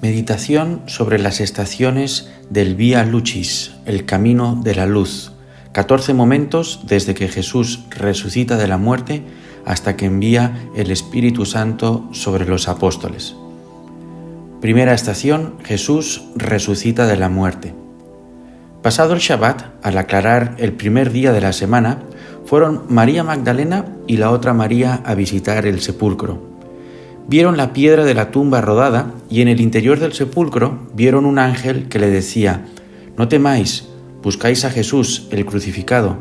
Meditación sobre las estaciones del Vía Lucis, el camino de la luz. 14 momentos desde que Jesús resucita de la muerte hasta que envía el Espíritu Santo sobre los apóstoles. Primera estación, Jesús resucita de la muerte. Pasado el Shabbat, al aclarar el primer día de la semana, fueron María Magdalena y la otra María a visitar el sepulcro. Vieron la piedra de la tumba rodada y en el interior del sepulcro vieron un ángel que le decía: «No temáis, buscáis a Jesús, el crucificado.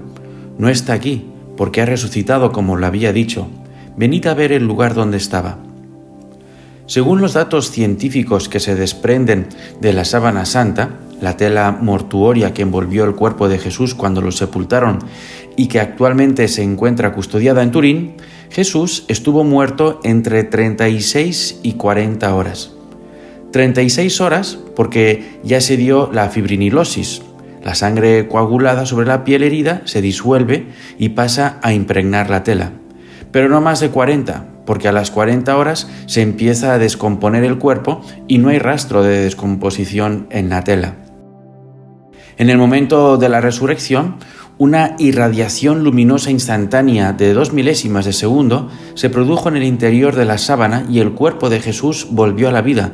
No está aquí, porque ha resucitado como lo había dicho. Venid a ver el lugar donde estaba». Según los datos científicos que se desprenden de la sábana santa, la tela mortuoria que envolvió el cuerpo de Jesús cuando lo sepultaron y que actualmente se encuentra custodiada en Turín, Jesús estuvo muerto entre 36 y 40 horas. 36 horas porque ya se dio la fibrinilosis. La sangre coagulada sobre la piel herida se disuelve y pasa a impregnar la tela. Pero no más de 40, porque a las 40 horas se empieza a descomponer el cuerpo y no hay rastro de descomposición en la tela. En el momento de la resurrección, una irradiación luminosa instantánea de 2 milésimas de segundo se produjo en el interior de la sábana y el cuerpo de Jesús volvió a la vida,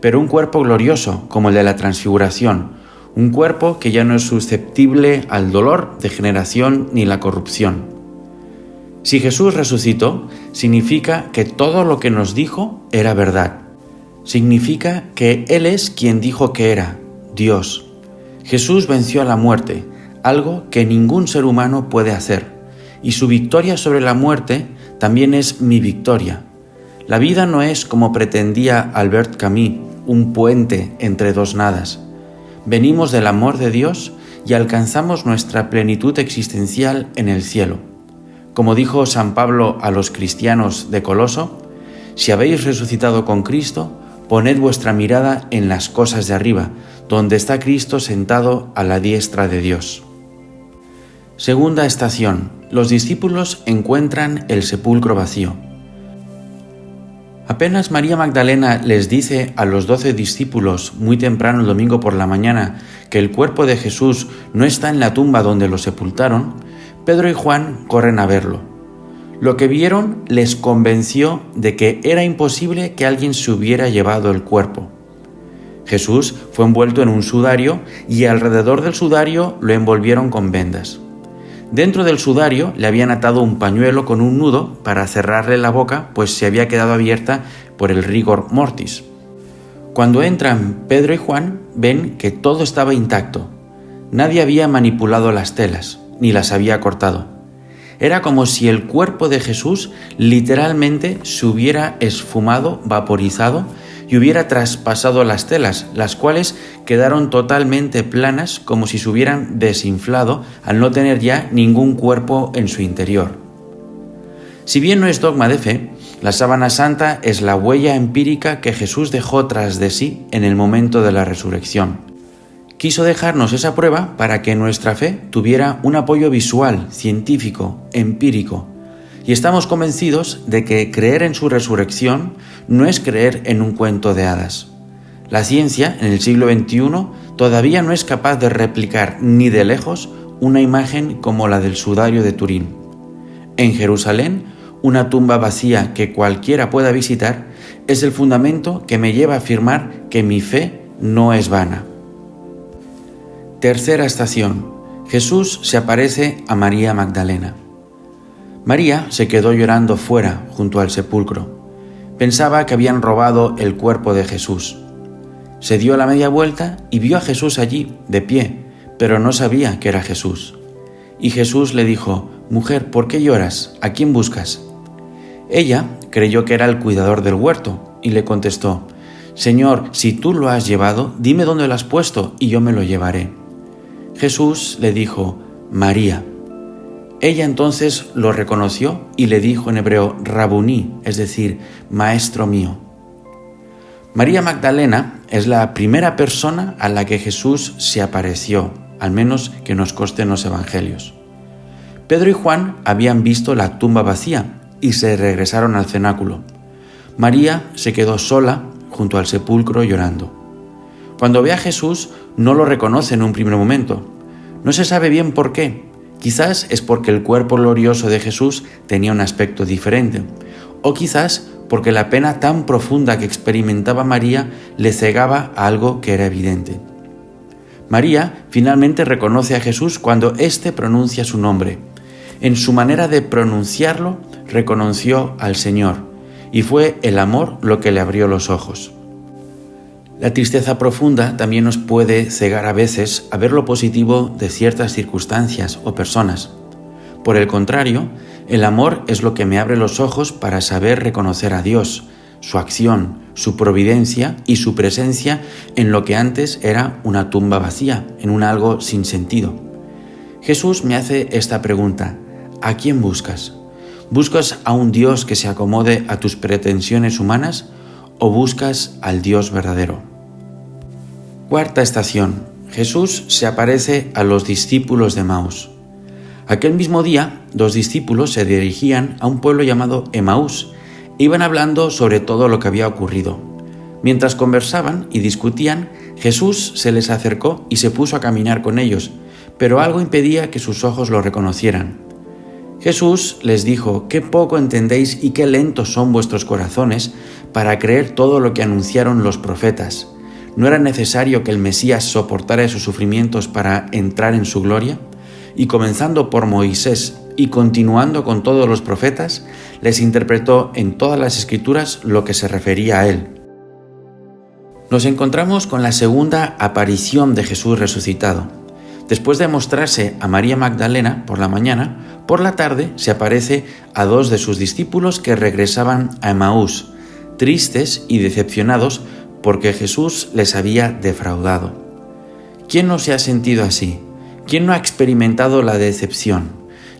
pero un cuerpo glorioso como el de la transfiguración, un cuerpo que ya no es susceptible al dolor, degeneración ni la corrupción. Si Jesús resucitó, significa que todo lo que nos dijo era verdad. Significa que Él es quien dijo que era, Dios. Jesús venció a la muerte, algo que ningún ser humano puede hacer, y su victoria sobre la muerte también es mi victoria. La vida no es, como pretendía Albert Camus, un puente entre dos nadas. Venimos del amor de Dios y alcanzamos nuestra plenitud existencial en el cielo. Como dijo San Pablo a los cristianos de Coloso: si habéis resucitado con Cristo, poned vuestra mirada en las cosas de arriba, donde está Cristo sentado a la diestra de Dios. Segunda estación. Los discípulos encuentran el sepulcro vacío. Apenas María Magdalena les dice a los 12 discípulos muy temprano el domingo por la mañana que el cuerpo de Jesús no está en la tumba donde lo sepultaron, Pedro y Juan corren a verlo. Lo que vieron les convenció de que era imposible que alguien se hubiera llevado el cuerpo. Jesús fue envuelto en un sudario y alrededor del sudario lo envolvieron con vendas. Dentro del sudario le habían atado un pañuelo con un nudo para cerrarle la boca, pues se había quedado abierta por el rigor mortis. Cuando entran Pedro y Juan, ven que todo estaba intacto. Nadie había manipulado las telas, ni las había cortado. Era como si el cuerpo de Jesús literalmente se hubiera esfumado, vaporizado y hubiera traspasado las telas, las cuales quedaron totalmente planas, como si se hubieran desinflado al no tener ya ningún cuerpo en su interior. Si bien no es dogma de fe, la sábana santa es la huella empírica que Jesús dejó tras de sí en el momento de la resurrección. Quiso dejarnos esa prueba para que nuestra fe tuviera un apoyo visual, científico, empírico. Y estamos convencidos de que creer en su resurrección no es creer en un cuento de hadas. La ciencia, en el siglo XXI, todavía no es capaz de replicar ni de lejos una imagen como la del sudario de Turín. En Jerusalén, una tumba vacía que cualquiera pueda visitar es el fundamento que me lleva a afirmar que mi fe no es vana. Tercera estación. Jesús se aparece a María Magdalena. María se quedó llorando fuera, junto al sepulcro. Pensaba que habían robado el cuerpo de Jesús. Se dio la media vuelta y vio a Jesús allí, de pie, pero no sabía que era Jesús. Y Jesús le dijo: «Mujer, ¿por qué lloras? ¿A quién buscas?». Ella creyó que era el cuidador del huerto y le contestó: «Señor, si tú lo has llevado, dime dónde lo has puesto y yo me lo llevaré». Jesús le dijo: «María». Ella entonces lo reconoció y le dijo en hebreo Rabuní, es decir, Maestro mío. María Magdalena es la primera persona a la que Jesús se apareció, al menos que nos conste en los evangelios. Pedro y Juan habían visto la tumba vacía y se regresaron al cenáculo. María se quedó sola junto al sepulcro llorando. Cuando ve a Jesús, no lo reconoce en un primer momento. No se sabe bien por qué. Quizás es porque el cuerpo glorioso de Jesús tenía un aspecto diferente, o quizás porque la pena tan profunda que experimentaba María le cegaba a algo que era evidente. María finalmente reconoce a Jesús cuando éste pronuncia su nombre. En su manera de pronunciarlo, reconoció al Señor, y fue el amor lo que le abrió los ojos. La tristeza profunda también nos puede cegar a veces a ver lo positivo de ciertas circunstancias o personas. Por el contrario, el amor es lo que me abre los ojos para saber reconocer a Dios, su acción, su providencia y su presencia en lo que antes era una tumba vacía, en un algo sin sentido. Jesús me hace esta pregunta: ¿a quién buscas? ¿Buscas a un Dios que se acomode a tus pretensiones humanas o buscas al Dios verdadero? Cuarta estación. Jesús se aparece a los discípulos de Emaús. Aquel mismo día, 2 discípulos se dirigían a un pueblo llamado Emaús. Iban hablando sobre todo lo que había ocurrido. Mientras conversaban y discutían, Jesús se les acercó y se puso a caminar con ellos, pero algo impedía que sus ojos lo reconocieran. Jesús les dijo: «Qué poco entendéis y qué lentos son vuestros corazones para creer todo lo que anunciaron los profetas. ¿No era necesario que el Mesías soportara esos sufrimientos para entrar en su gloria?» Y comenzando por Moisés y continuando con todos los profetas, les interpretó en todas las Escrituras lo que se refería a él. Nos encontramos con la segunda aparición de Jesús resucitado. Después de mostrarse a María Magdalena por la mañana, por la tarde se aparece a 2 de sus discípulos que regresaban a Emaús, tristes y decepcionados porque Jesús les había defraudado. ¿Quién no se ha sentido así? ¿Quién no ha experimentado la decepción?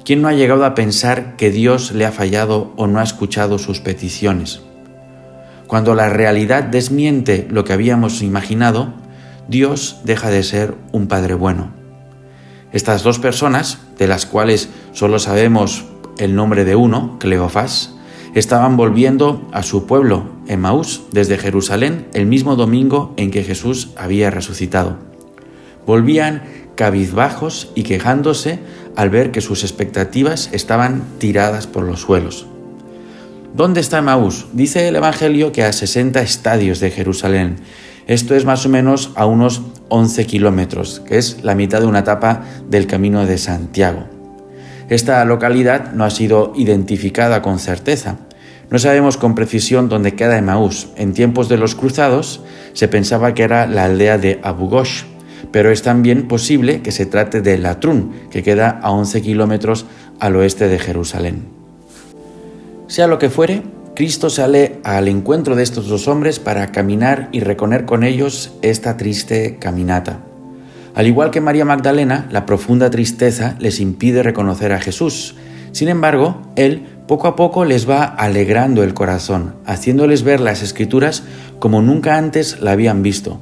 ¿Quién no ha llegado a pensar que Dios le ha fallado o no ha escuchado sus peticiones? Cuando la realidad desmiente lo que habíamos imaginado, Dios deja de ser un Padre bueno. Estas 2 personas, de las cuales solo sabemos el nombre de uno, Cleofás, estaban volviendo a su pueblo, Emaús, desde Jerusalén, el mismo domingo en que Jesús había resucitado. Volvían cabizbajos y quejándose al ver que sus expectativas estaban tiradas por los suelos. ¿Dónde está Emaús? Dice el Evangelio que a 60 estadios de Jerusalén. Esto es más o menos a unos 11 kilómetros, que es la mitad de una etapa del Camino de Santiago. Esta localidad no ha sido identificada con certeza. No sabemos con precisión dónde queda Emaús. En tiempos de los cruzados se pensaba que era la aldea de Abu Ghosh, pero es también posible que se trate de Latrún, que queda a 11 kilómetros al oeste de Jerusalén. Sea lo que fuere, Cristo sale al encuentro de estos 2 hombres para caminar y recorrer con ellos esta triste caminata. Al igual que María Magdalena, la profunda tristeza les impide reconocer a Jesús. Sin embargo, Él poco a poco les va alegrando el corazón, haciéndoles ver las Escrituras como nunca antes la habían visto.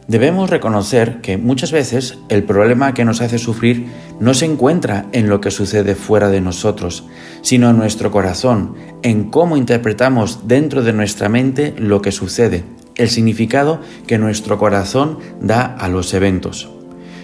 Debemos reconocer que muchas veces el problema que nos hace sufrir no se encuentra en lo que sucede fuera de nosotros, sino en nuestro corazón, en cómo interpretamos dentro de nuestra mente lo que sucede, el significado que nuestro corazón da a los eventos.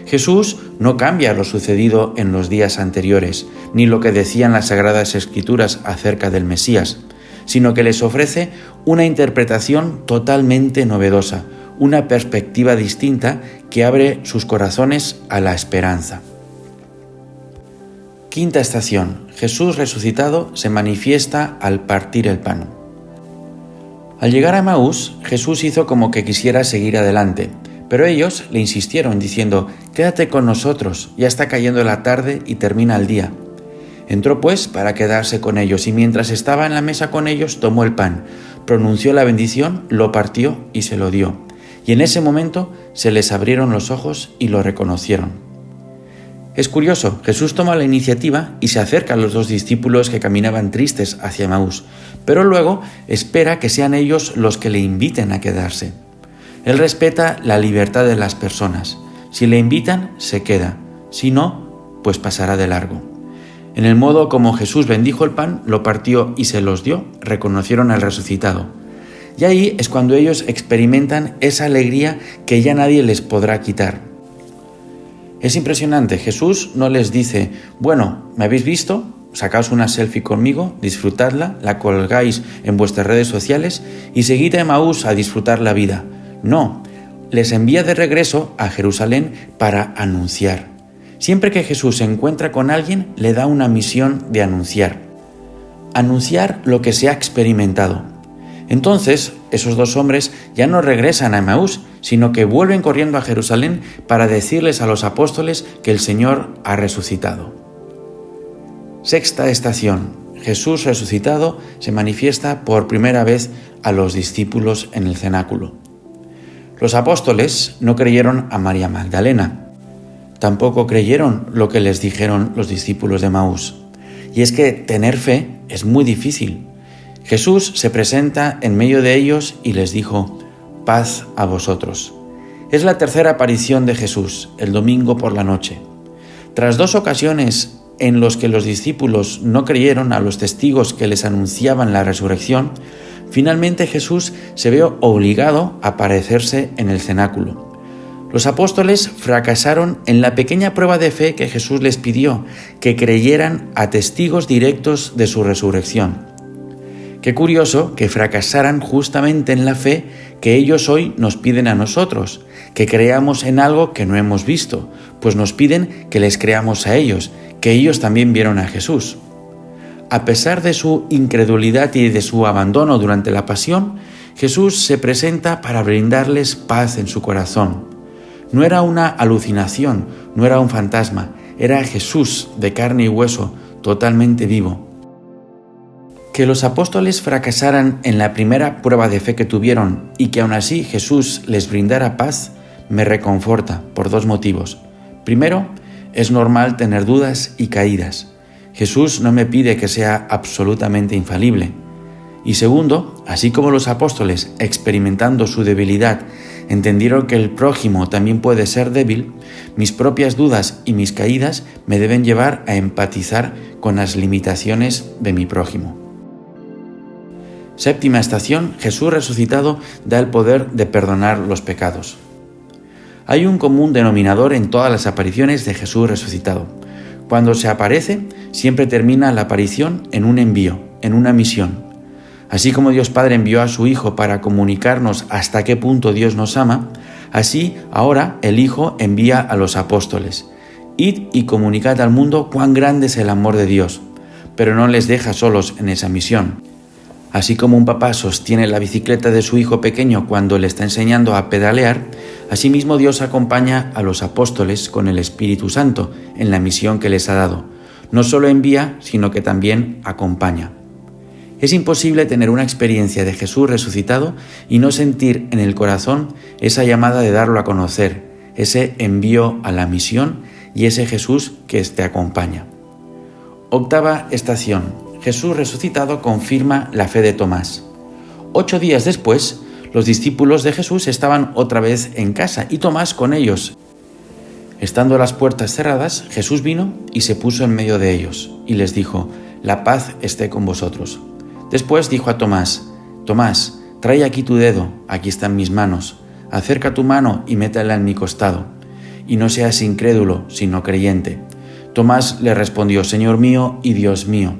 Jesús no cambia lo sucedido en los días anteriores, ni lo que decían las Sagradas Escrituras acerca del Mesías, sino que les ofrece una interpretación totalmente novedosa, una perspectiva distinta que abre sus corazones a la esperanza. Quinta estación. Jesús resucitado se manifiesta al partir el pan. Al llegar a Emaús, Jesús hizo como que quisiera seguir adelante, pero ellos le insistieron diciendo: «Quédate con nosotros, ya está cayendo la tarde y termina el día». Entró pues para quedarse con ellos y mientras estaba en la mesa con ellos tomó el pan, pronunció la bendición, lo partió y se lo dio. Y en ese momento se les abrieron los ojos y lo reconocieron. Es curioso, Jesús toma la iniciativa y se acerca a los 2 discípulos que caminaban tristes hacia Emaús, pero luego espera que sean ellos los que le inviten a quedarse. Él respeta la libertad de las personas. Si le invitan, se queda. Si no, pues pasará de largo. En el modo como Jesús bendijo el pan, lo partió y se los dio, reconocieron al resucitado. Y ahí es cuando ellos experimentan esa alegría que ya nadie les podrá quitar. Es impresionante, Jesús no les dice, bueno, ¿me habéis visto? Sacaos una selfie conmigo, disfrutadla, la colgáis en vuestras redes sociales y seguid a Emaús a disfrutar la vida. No, les envía de regreso a Jerusalén para anunciar. Siempre que Jesús se encuentra con alguien, le da una misión de anunciar. Anunciar lo que se ha experimentado. Entonces, esos dos hombres ya no regresan a Emaús, sino que vuelven corriendo a Jerusalén para decirles a los apóstoles que el Señor ha resucitado. Sexta estación. Jesús resucitado se manifiesta por primera vez a los discípulos en el cenáculo. Los apóstoles no creyeron a María Magdalena. Tampoco creyeron lo que les dijeron los discípulos de Emaús. Y es que tener fe es muy difícil. Jesús se presenta en medio de ellos y les dijo, paz a vosotros. Es la tercera aparición de Jesús, el domingo por la noche. Tras 2 ocasiones en los que los discípulos no creyeron a los testigos que les anunciaban la resurrección, finalmente Jesús se ve obligado a aparecerse en el cenáculo. Los apóstoles fracasaron en la pequeña prueba de fe que Jesús les pidió, que creyeran a testigos directos de su resurrección. Qué curioso que fracasaran justamente en la fe que ellos hoy nos piden a nosotros, que creamos en algo que no hemos visto, pues nos piden que les creamos a ellos, que ellos también vieron a Jesús. A pesar de su incredulidad y de su abandono durante la pasión, Jesús se presenta para brindarles paz en su corazón. No era una alucinación, no era un fantasma, era Jesús de carne y hueso, totalmente vivo. Que los apóstoles fracasaran en la primera prueba de fe que tuvieron y que aún así Jesús les brindara paz, me reconforta por 2 motivos. Primero, es normal tener dudas y caídas. Jesús no me pide que sea absolutamente infalible. Y segundo, así como los apóstoles, experimentando su debilidad, entendieron que el prójimo también puede ser débil, mis propias dudas y mis caídas me deben llevar a empatizar con las limitaciones de mi prójimo. Séptima estación, Jesús resucitado da el poder de perdonar los pecados. Hay un común denominador en todas las apariciones de Jesús resucitado. Cuando se aparece, siempre termina la aparición en un envío, en una misión. Así como Dios Padre envió a su Hijo para comunicarnos hasta qué punto Dios nos ama, así ahora el Hijo envía a los apóstoles. Id y comunicad al mundo cuán grande es el amor de Dios, pero no les deja solos en esa misión. Así como un papá sostiene la bicicleta de su hijo pequeño cuando le está enseñando a pedalear, asimismo Dios acompaña a los apóstoles con el Espíritu Santo en la misión que les ha dado. No solo envía, sino que también acompaña. Es imposible tener una experiencia de Jesús resucitado y no sentir en el corazón esa llamada de darlo a conocer, ese envío a la misión y ese Jesús que te acompaña. Octava estación. Jesús resucitado confirma la fe de Tomás. 8 días después, los discípulos de Jesús estaban otra vez en casa y Tomás con ellos. Estando las puertas cerradas, Jesús vino y se puso en medio de ellos y les dijo, «La paz esté con vosotros». Después dijo a Tomás, «Tomás, trae aquí tu dedo, aquí están mis manos, acerca tu mano y métela en mi costado, y no seas incrédulo, sino creyente». Tomás le respondió, «Señor mío y Dios mío».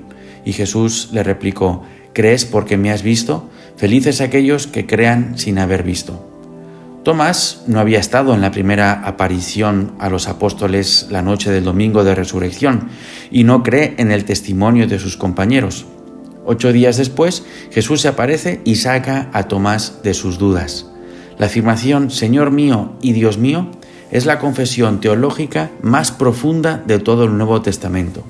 Y Jesús le replicó, «¿Crees porque me has visto? Felices aquellos que crean sin haber visto». Tomás no había estado en la primera aparición a los apóstoles la noche del domingo de resurrección y no cree en el testimonio de sus compañeros. 8 días después, Jesús se aparece y saca a Tomás de sus dudas. La afirmación «Señor mío y Dios mío» es la confesión teológica más profunda de todo el Nuevo Testamento.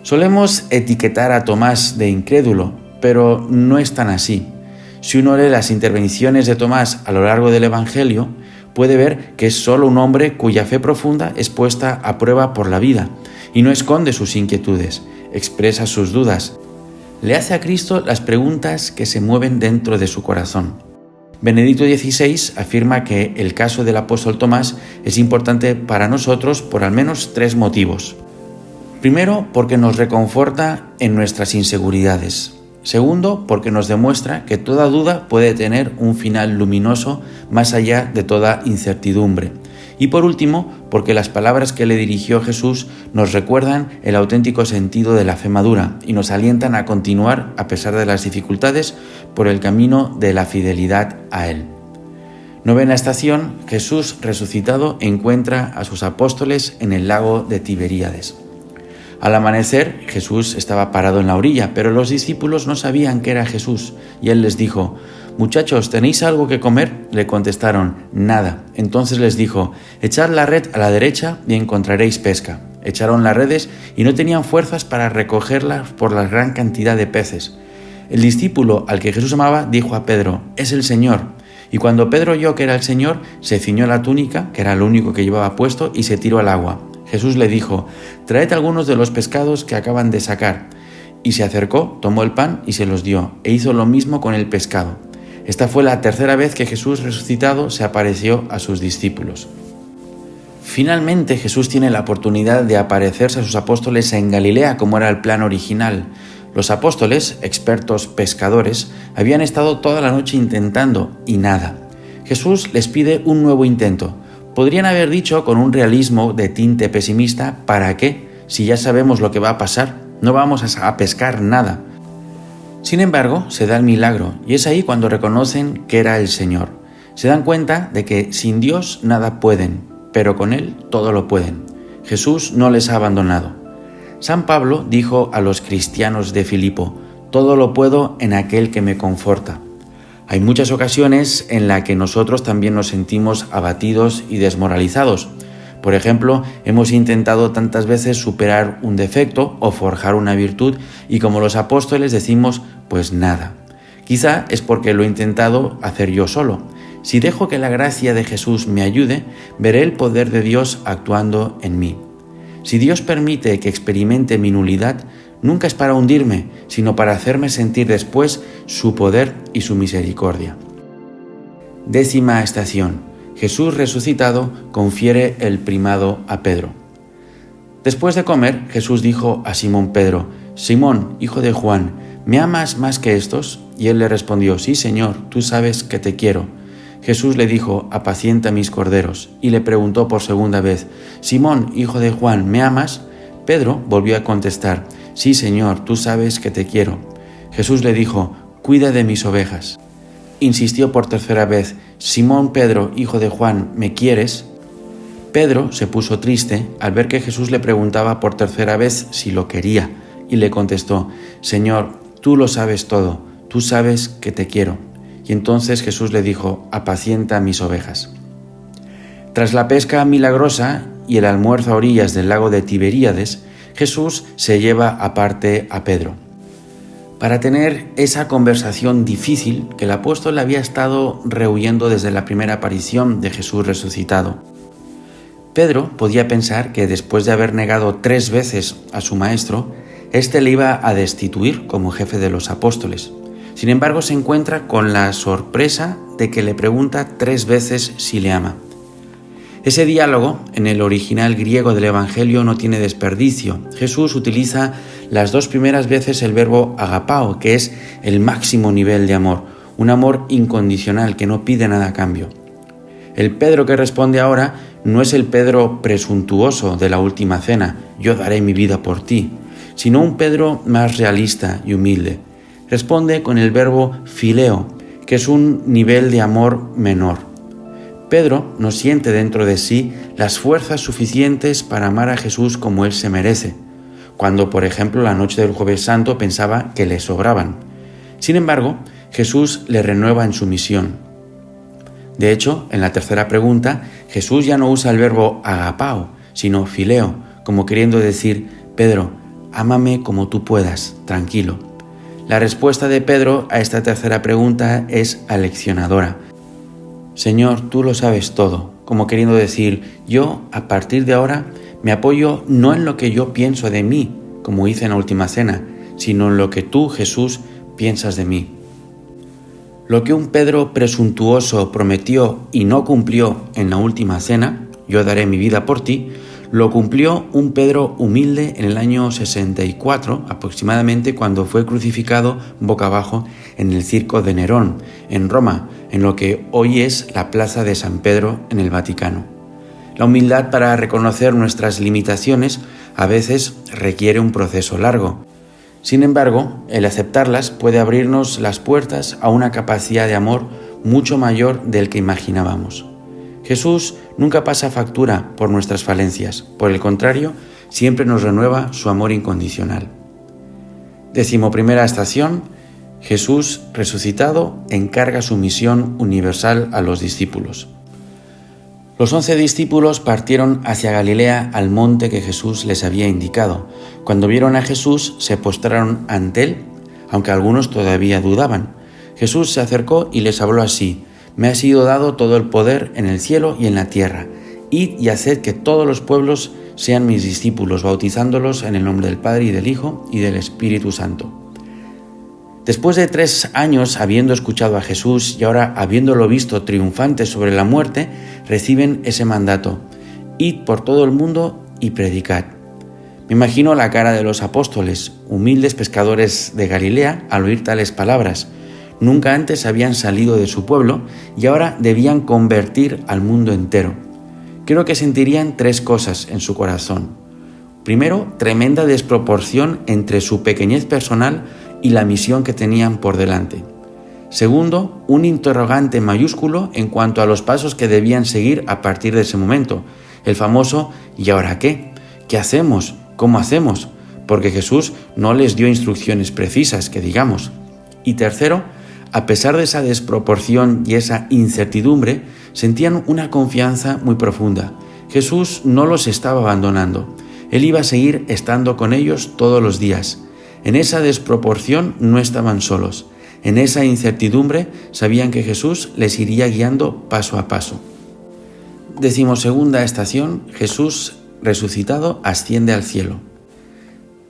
Solemos etiquetar a Tomás de incrédulo, pero no es tan así. Si uno lee las intervenciones de Tomás a lo largo del Evangelio, puede ver que es solo un hombre cuya fe profunda es puesta a prueba por la vida y no esconde sus inquietudes, expresa sus dudas. Le hace a Cristo las preguntas que se mueven dentro de su corazón. Benedicto XVI afirma que el caso del apóstol Tomás es importante para nosotros por al menos 3 motivos. Primero, porque nos reconforta en nuestras inseguridades. Segundo, porque nos demuestra que toda duda puede tener un final luminoso más allá de toda incertidumbre. Y por último, porque las palabras que le dirigió Jesús nos recuerdan el auténtico sentido de la fe madura y nos alientan a continuar, a pesar de las dificultades, por el camino de la fidelidad a Él. Novena estación, Jesús resucitado encuentra a sus apóstoles en el lago de Tiberíades. Al amanecer, Jesús estaba parado en la orilla, pero los discípulos no sabían que era Jesús, y Él les dijo: «Muchachos, ¿tenéis algo que comer?». Le contestaron: «Nada». Entonces les dijo: «Echad la red a la derecha y encontraréis pesca». Echaron las redes y no tenían fuerzas para recogerlas por la gran cantidad de peces. El discípulo al que Jesús amaba dijo a Pedro: «Es el Señor». Y cuando Pedro oyó que era el Señor, se ciñó la túnica, que era lo único que llevaba puesto, y se tiró al agua. Jesús le dijo: «Traed algunos de los pescados que acaban de sacar». Y se acercó, tomó el pan y se los dio, e hizo lo mismo con el pescado. Esta fue la tercera vez que Jesús resucitado se apareció a sus discípulos. Finalmente Jesús tiene la oportunidad de aparecerse a sus apóstoles en Galilea, como era el plan original. Los apóstoles, expertos pescadores, habían estado toda la noche intentando y nada. Jesús les pide un nuevo intento. Podrían haber dicho con un realismo de tinte pesimista: ¿para qué? Si ya sabemos lo que va a pasar, no vamos a pescar nada. Sin embargo, se da el milagro, y es ahí cuando reconocen que era el Señor. Se dan cuenta de que sin Dios nada pueden, pero con Él todo lo pueden. Jesús no les ha abandonado. San Pablo dijo a los cristianos de Filipo: «Todo lo puedo en aquel que me conforta». Hay muchas ocasiones en las que nosotros también nos sentimos abatidos y desmoralizados. Por ejemplo, hemos intentado tantas veces superar un defecto o forjar una virtud y como los apóstoles decimos: «Pues nada». Quizá es porque lo he intentado hacer yo solo. Si dejo que la gracia de Jesús me ayude, veré el poder de Dios actuando en mí. Si Dios permite que experimente mi nulidad, nunca es para hundirme, sino para hacerme sentir después su poder y su misericordia. Décima estación. Jesús resucitado confiere el primado a Pedro. Después de comer, Jesús dijo a Simón Pedro: «Simón, hijo de Juan, ¿me amas más que estos?». Y él le respondió: «Sí, Señor, tú sabes que te quiero». Jesús le dijo: «Apacienta mis corderos». Y le preguntó por segunda vez: «Simón, hijo de Juan, ¿me amas?». Pedro volvió a contestar: «Sí, Señor, tú sabes que te quiero». Jesús le dijo: «Cuida de mis ovejas». Insistió por tercera vez: «Simón Pedro, hijo de Juan, ¿me quieres?». Pedro se puso triste al ver que Jesús le preguntaba por tercera vez si lo quería, y le contestó: «Señor, tú lo sabes todo, tú sabes que te quiero». Y entonces Jesús le dijo: «Apacienta mis ovejas». Tras la pesca milagrosa y el almuerzo a orillas del lago de Tiberíades, Jesús se lleva aparte a Pedro para tener esa conversación difícil que el apóstol había estado rehuyendo desde la primera aparición de Jesús resucitado. Pedro podía pensar que después de haber negado 3 veces a su maestro, éste le iba a destituir como jefe de los apóstoles. Sin embargo, se encuentra con la sorpresa de que le pregunta 3 veces si le ama. Ese diálogo, en el original griego del Evangelio, no tiene desperdicio. Jesús utiliza las 2 primeras veces el verbo agapao, que es el máximo nivel de amor, un amor incondicional que no pide nada a cambio. El Pedro que responde ahora no es el Pedro presuntuoso de la última cena: «Yo daré mi vida por ti», sino un Pedro más realista y humilde. Responde con el verbo fileo, que es un nivel de amor menor. Pedro no siente dentro de sí las fuerzas suficientes para amar a Jesús como él se merece, cuando, por ejemplo, la noche del Jueves Santo pensaba que le sobraban. Sin embargo, Jesús le renueva en su misión. De hecho, en la tercera pregunta, Jesús ya no usa el verbo agapao, sino fileo, como queriendo decir: «Pedro, ámame como tú puedas, tranquilo». La respuesta de Pedro a esta tercera pregunta es aleccionadora. «Señor, tú lo sabes todo», como queriendo decir: «Yo, a partir de ahora, me apoyo no en lo que yo pienso de mí, como hice en la última cena, sino en lo que tú, Jesús, piensas de mí». Lo que un Pedro presuntuoso prometió y no cumplió en la última cena: «Yo daré mi vida por ti», Lo cumplió un Pedro humilde en el año 64, aproximadamente, cuando fue crucificado boca abajo en el Circo de Nerón, en Roma, en lo que hoy es la Plaza de San Pedro en el Vaticano. La humildad para reconocer nuestras limitaciones a veces requiere un proceso largo. Sin embargo, el aceptarlas puede abrirnos las puertas a una capacidad de amor mucho mayor del que imaginábamos. Jesús nunca pasa factura por nuestras falencias, por el contrario, siempre nos renueva su amor incondicional. 11ª estación. Jesús resucitado encarga su misión universal a los discípulos. Los 11 discípulos partieron hacia Galilea al monte que Jesús les había indicado. Cuando vieron a Jesús, se postraron ante él, aunque algunos todavía dudaban. Jesús se acercó y les habló así: «Me ha sido dado todo el poder en el cielo y en la tierra. Id y haced que todos los pueblos sean mis discípulos, bautizándolos en el nombre del Padre y del Hijo y del Espíritu Santo». Después de 3 años habiendo escuchado a Jesús y ahora habiéndolo visto triunfante sobre la muerte, reciben ese mandato: «Id por todo el mundo y predicad». Me imagino la cara de los apóstoles, humildes pescadores de Galilea, al oír tales palabras. Nunca antes habían salido de su pueblo y ahora debían convertir al mundo entero. Creo que sentirían 3 cosas en su corazón. Primero, tremenda desproporción entre su pequeñez personal y la misión que tenían por delante. Segundo, un interrogante mayúsculo en cuanto a los pasos que debían seguir a partir de ese momento. El famoso ¿y ahora qué? ¿Qué hacemos? ¿Cómo hacemos? Porque Jesús no les dio instrucciones precisas, que digamos. Y tercero, a pesar de esa desproporción y esa incertidumbre, sentían una confianza muy profunda. Jesús no los estaba abandonando. Él iba a seguir estando con ellos todos los días. En esa desproporción no estaban solos. En esa incertidumbre sabían que Jesús les iría guiando paso a paso. 12ª estación. Jesús resucitado asciende al cielo.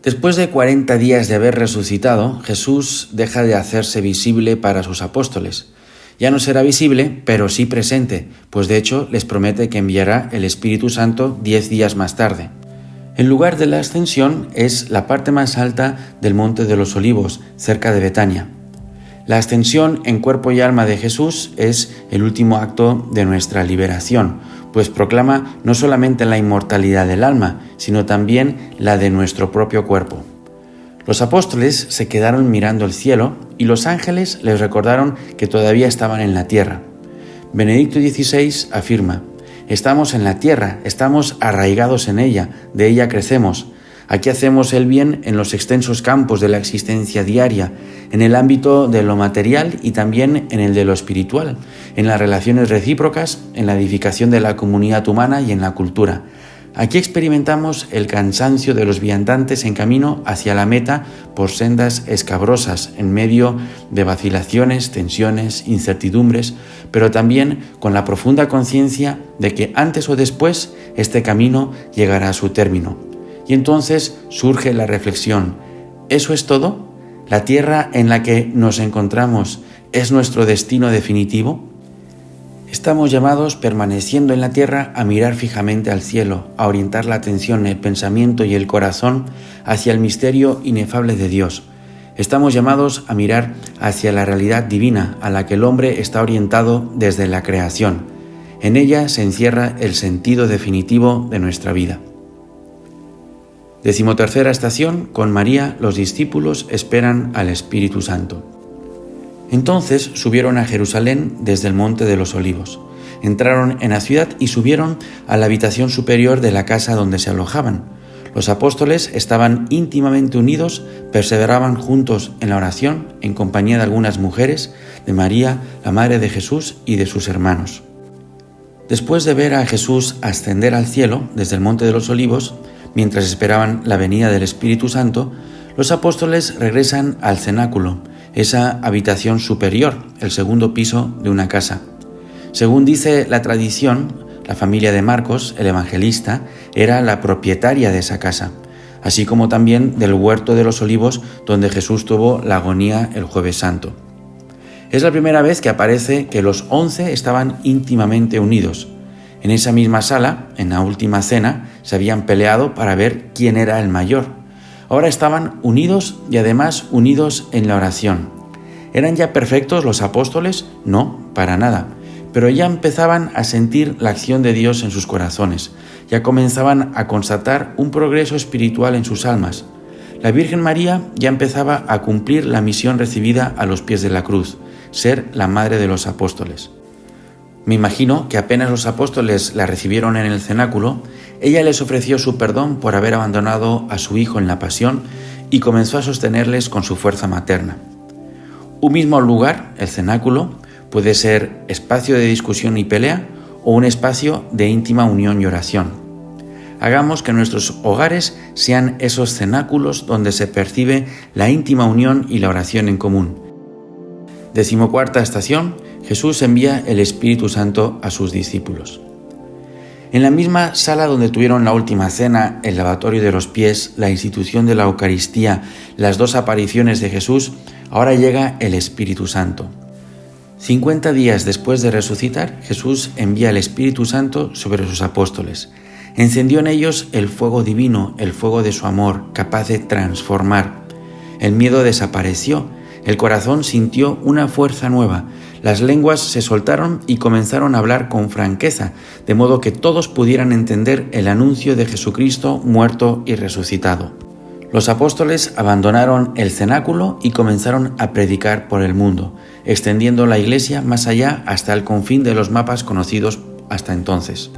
Después de 40 días de haber resucitado, Jesús deja de hacerse visible para sus apóstoles. Ya no será visible, pero sí presente, pues de hecho les promete que enviará el Espíritu Santo 10 días más tarde. El lugar de la ascensión es la parte más alta del Monte de los Olivos, cerca de Betania. La ascensión en cuerpo y alma de Jesús es el último acto de nuestra liberación, pues proclama no solamente la inmortalidad del alma, sino también la de nuestro propio cuerpo. Los apóstoles se quedaron mirando el cielo y los ángeles les recordaron que todavía estaban en la tierra. Benedicto XVI afirma: «Estamos en la tierra, estamos arraigados en ella, de ella crecemos. Aquí hacemos el bien en los extensos campos de la existencia diaria, en el ámbito de lo material y también en el de lo espiritual, en las relaciones recíprocas, en la edificación de la comunidad humana y en la cultura. Aquí experimentamos el cansancio de los viandantes en camino hacia la meta por sendas escabrosas, en medio de vacilaciones, tensiones, incertidumbres, pero también con la profunda conciencia de que antes o después este camino llegará a su término». Y entonces surge la reflexión: ¿eso es todo? ¿La tierra en la que nos encontramos es nuestro destino definitivo? Estamos llamados, permaneciendo en la tierra, a mirar fijamente al cielo, a orientar la atención, el pensamiento y el corazón hacia el misterio inefable de Dios. Estamos llamados a mirar hacia la realidad divina a la que el hombre está orientado desde la creación. En ella se encierra el sentido definitivo de nuestra vida. 13ª estación. Con María los discípulos esperan al Espíritu Santo. Entonces subieron a Jerusalén desde el Monte de los Olivos. Entraron en la ciudad y subieron a la habitación superior de la casa donde se alojaban. Los apóstoles estaban íntimamente unidos, perseveraban juntos en la oración, en compañía de algunas mujeres, de María, la madre de Jesús, y de sus hermanos. Después de ver a Jesús ascender al cielo desde el Monte de los Olivos, mientras esperaban la venida del Espíritu Santo, los apóstoles regresan al cenáculo, esa habitación superior, el segundo piso de una casa. Según dice la tradición, la familia de Marcos, el evangelista, era la propietaria de esa casa, así como también del huerto de los olivos donde Jesús tuvo la agonía el Jueves Santo. Es la primera vez que aparece que los 11 estaban íntimamente unidos. En esa misma sala, en la última cena, se habían peleado para ver quién era el mayor. Ahora estaban unidos y además unidos en la oración. ¿Eran ya perfectos los apóstoles? No, para nada. Pero ya empezaban a sentir la acción de Dios en sus corazones. Ya comenzaban a constatar un progreso espiritual en sus almas. La Virgen María ya empezaba a cumplir la misión recibida a los pies de la cruz, ser la madre de los apóstoles. Me imagino que apenas los apóstoles la recibieron en el cenáculo, ella les ofreció su perdón por haber abandonado a su hijo en la pasión y comenzó a sostenerles con su fuerza materna. Un mismo lugar, el cenáculo, puede ser espacio de discusión y pelea o un espacio de íntima unión y oración. Hagamos que nuestros hogares sean esos cenáculos donde se percibe la íntima unión y la oración en común. 14ª estación. Jesús envía el Espíritu Santo a sus discípulos. En la misma sala donde tuvieron la última cena, el lavatorio de los pies, la institución de la Eucaristía, las 2 apariciones de Jesús, ahora llega el Espíritu Santo. 50 días después de resucitar, Jesús envía el Espíritu Santo sobre sus apóstoles. Encendió en ellos el fuego divino, el fuego de su amor, capaz de transformar. El miedo desapareció, el corazón sintió una fuerza nueva, las lenguas se soltaron y comenzaron a hablar con franqueza, de modo que todos pudieran entender el anuncio de Jesucristo muerto y resucitado. Los apóstoles abandonaron el cenáculo y comenzaron a predicar por el mundo, extendiendo la Iglesia más allá hasta el confín de los mapas conocidos hasta entonces.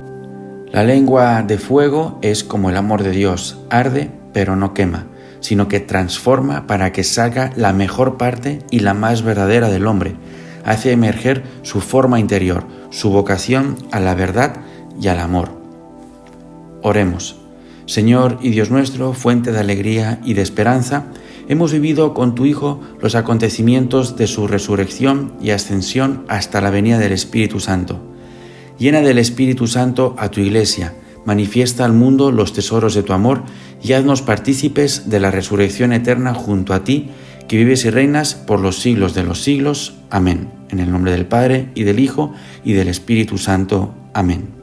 La lengua de fuego es como el amor de Dios, arde pero no quema, sino que transforma para que salga la mejor parte y la más verdadera del hombre, hace emerger su forma interior, su vocación a la verdad y al amor. Oremos. Señor y Dios nuestro, fuente de alegría y de esperanza, hemos vivido con tu Hijo los acontecimientos de su resurrección y ascensión hasta la venida del Espíritu Santo. Llena del Espíritu Santo a tu Iglesia, manifiesta al mundo los tesoros de tu amor y haznos partícipes de la resurrección eterna junto a ti, que vives y reinas por los siglos de los siglos. Amén. En el nombre del Padre, y del Hijo, y del Espíritu Santo. Amén.